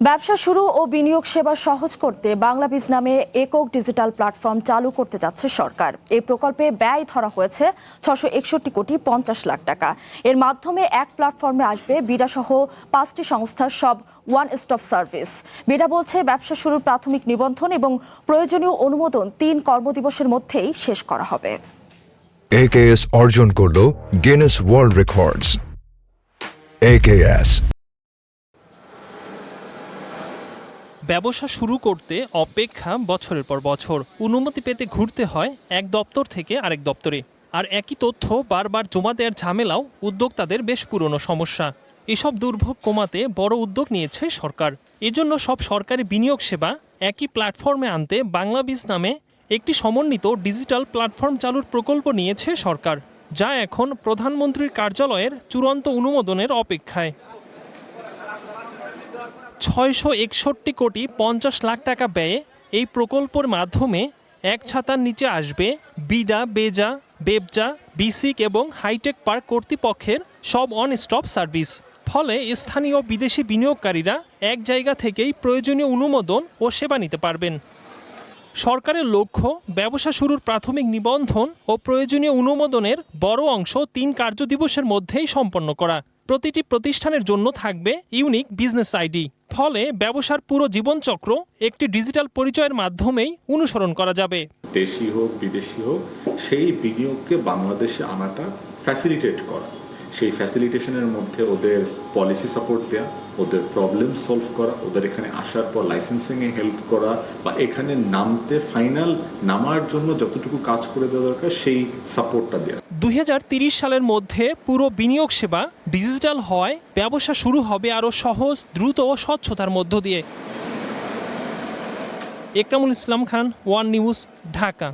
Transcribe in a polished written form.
ব্যবসা শুরু ও বিনিয়োগ সেবা সহজ করতে বাংলাবিজ নামে একক ডিজিটাল প্ল্যাটফর্ম চালু করতে যাচ্ছে সরকার। এই প্রকল্পে ব্যয় ধরা হয়েছে ৬৬১,৫০,০০,০০০ টাকা। এর মাধ্যমে এক প্ল্যাটফর্মে আসবে বিডা সহ ৫টি সংস্থার সব ওয়ান স্টপ সার্ভিস। বিডা বলছে ব্যবসা শুরুর প্রাথমিক নিবন্ধন এবং প্রয়োজনীয় অনুমোদন ৩ কর্মদিবসের মধ্যেই শেষ করা হবে। AKS অর্জন করল গিনেস ওয়ার্ল্ড রেকর্ডস। AKS ব্যবসা শুরু করতে অপেক্ষা বছরের পর বছর। অনুমতি পেতে ঘুরতে হয় এক দপ্তর থেকে আরেক দপ্তরে, আর একই তথ্য বারবার জমা দেওয়ার ঝামেলাও উদ্যোক্তাদের বেশ পুরনো সমস্যা। এসব দুর্ভোগ কমাতে বড় উদ্যোগ নিয়েছে সরকার। এজন্য সব সরকারি বিনিয়োগ সেবা একই প্ল্যাটফর্মে আনতে বাংলাবিজ নামে একটি সমন্বিত ডিজিটাল প্ল্যাটফর্ম চালুর প্রকল্প নিয়েছে সরকার, যা এখন প্রধানমন্ত্রীর কার্যালয়ের চূড়ান্ত অনুমোদনের অপেক্ষায়। ৬৬১,৫০,০০,০০০ টাকা ব্যয়ে এই প্রকল্পের মাধ্যমে এক ছাতার নিচে আসবে বিডা, বেজা, বেবজা, বিসিক এবং হাইটেক পার্ক কর্তৃপক্ষের সব অন স্টপ সার্ভিস। ফলে স্থানীয় বিদেশি বিনিয়োগকারীরা এক জায়গা থেকেই প্রয়োজনীয় অনুমোদন ও সেবা নিতে পারবেন। সরকারের লক্ষ্য ব্যবসা শুরুর প্রাথমিক নিবন্ধন ও প্রয়োজনীয় অনুমোদনের বড় অংশ ৩ কার্যদিবসের মধ্যেই সম্পন্ন করা। প্রতিটি প্রতিষ্ঠানের জন্য থাকবে ইউনিক বিজনেস আইডি। ফলে ব্যবসার পুরো জীবনচক্র একটি ডিজিটাল পরিচয়ের মাধ্যমেই অনুসরণ করা যাবে। দেশি হোক বিদেশি হোক, সেই বিনিয়োগকে বাংলাদেশে আনাটা ফ্যাসিলিটেট করা, সেই ফ্যাসিলিটেশনের মধ্যে ওদের পলিসি সাপোর্ট দেওয়া, ওদের প্রবলেম সলভ করা, ওদের এখানে আসার পর লাইসেন্সিংয়ে হেল্প করা, বা এখানে নামতে ফাইনাল নামার জন্য যতটুকু কাজ করে দেওয়া দরকার সেই সাপোর্টটা দেওয়া। ২০৩০ সালের মধ্যে পুরো বিনিয়োগ সেবা ডিজিটাল হওয়ায় ব্যবসা শুরু হবে আরও সহজ, দ্রুত ও স্বচ্ছতার মধ্য দিয়ে। Ekramul Islam Khan, one news, Dhaka.